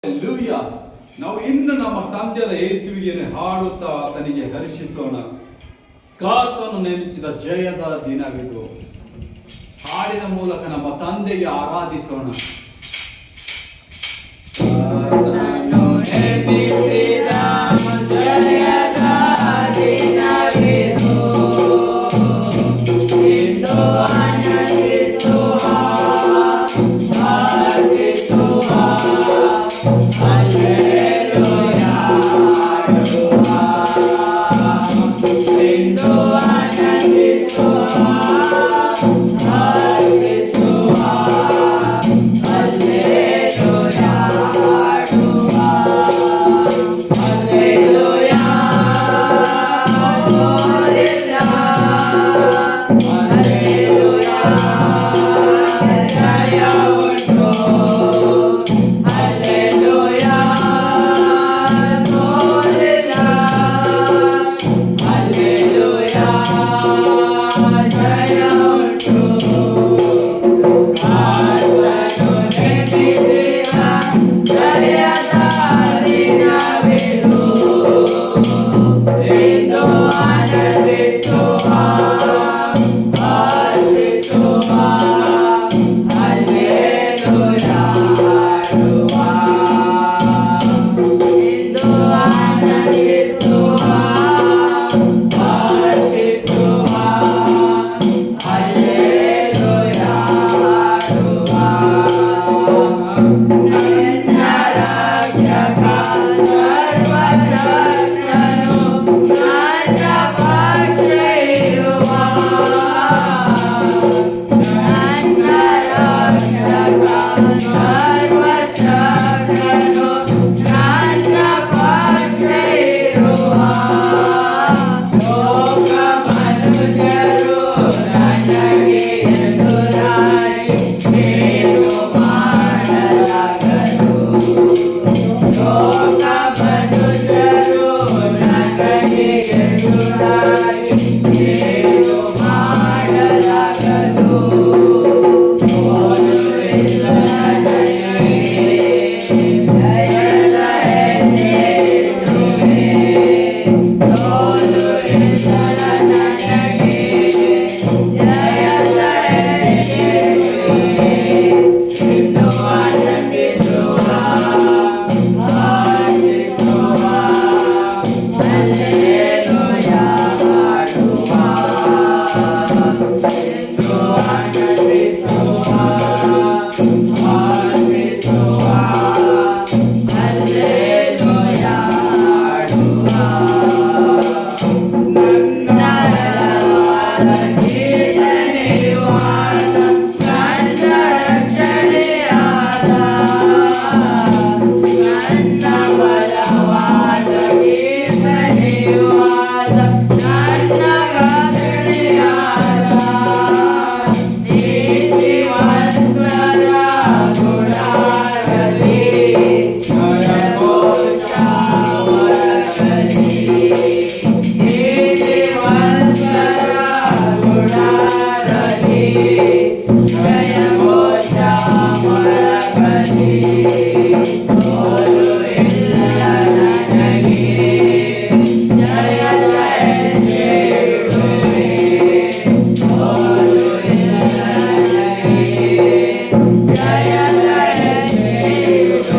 Hallelujah. ನಾವು ಇನ್ನು ನಮ್ಮ ತಂದೆಯಾದ ಯೇಸುವಿಗೆ ಹಾಡುತ್ತಾ ಆತನಿಗೆ ಹರ್ಷಿಸೋಣ. ಕರ್ತನು ನೇಮಿಸಿದ ಜಯದ ದಿನವಿದು. ಹಾಡಿನ ಮೂಲಕ ನಮ್ಮ ತಂದೆಗೆ ಆರಾಧಿಸೋಣ. ಕರ್ತನು ನೇಮಿಸಿದ ಜಯದ ದಿನವಿದು. ಇಂದು ಆನಂದಿಸುವ, ಆರಾಧಿಸುವ. ಹಲ್ಲೆಲೂಯಾ ಹಾಡುವ. ಇಂದು ಆನಂದಿಸುವ, ಆರಾಧಿಸುವ. ಹಲ್ಲೆಲೂಯಾ ಹಾಡುವ. ಹಲ್ಲೆಲೂಯಾ ಹಲ್ಲೆಲೂಯಾ ಹಲ್ಲೆಲೂಯಾ ಜಯ ಉಂಟು. ಹಲ್ಲೆಲೂಯಾ ಸೋಲಿಲ್ಲ. ಹಲ್ಲೆಲೂಯಾ ಜಯ ಉಂಟು. ಕರ್ತನು ನೇಮಿಸಿದ ಜಯದ ದಿನವಿದು. ಇಂದು ಆನಂದಿಸುವ, ಆರಾಧಿಸುವ. ಹಲ್ಲೆಲೂಯಾ ಹಾಡುವ. ಇಂದು ಆನಂದಿಸುವ, ಆರಾಧಿಸುವ. ಹಲ್ಲೆಲೂಯಾ ಹಾಡುವ. ನನ್ನ ರಕ್ಷಕ ಸರ್ವಶಕ್ತನು ನನ್ನ ಪಕ್ಷೆ ಇರುವ. ನನ್ನ ರಕ್ಷಕ ಸರ್ವಶಕ್ತನು ನನ್ನ ಪಕ್ಷೆ ಇರುವ. ಲೋಕ ಮನುಷ್ಯರು ನನಗೆ ಎದುರಾಗಿ ಏನು ಮಾಡಲಾಗದು. ಲೋಕ ಮನುಷ್ಯರು ನನಗೆ ಎದುರಾಗಿ ಏನು ಮಾಡಲಾಗದು. ಸೋಲುವಿಲ್ಲ ನನಗೆ, ಜಯದ ಹೆಜ್ಜೆಯಿಡುವೆ. ಸೋಲುವಿಲ್ಲ ನನಗೆ, ಜಯದ ಹೆಜ್ಜೆಯಿಡುವೆ. ಇಂದು ಆನಂದಿಸುವ, ಆರಾಧಿಸುವ. ಹಲ್ಲೆಲೂಯಾ ಹಾಡುವ. ಇಂದು ಆನಂದಿಸುವ, ಆರಾಧಿಸುವ. ಹಲ್ಲೆಲೂಯಾ ಹಾಡುವ. ನನ್ನ ಬಲವಾದ ಕೀರ್ತನೆಯು ಆತ, ನನ್ನ ರಕ್ಷಣೆಯಾದ. ನನ್ನ ಬಲವಾದ ಕೀರ್ತನೆಯು ಆತ, ನನ್ನ ರಕ್ಷಣೆಯಾದ. ನೀತಿವಂತರ ಗುಡಾರದಲ್ಲಿ ನರಕೋಶ ಹೊರಗಲಿ. ನೀತಿವಂತರ ಗುಡಾರದಲ್ಲಿ ಜಯಘೋಷ ಮೊಳಗಲಿ. ಸೋಲು ಇಲ್ಲ ನನಗೆ, ಜಯದ ಹೆಜ್ಜೆಯಿಡುವೆ. ಸೋಲು ಇಲ್ಲ ನನಗೆ, ಜಯದ ಹೆಜ್ಜೆಯಿಡುವೆ.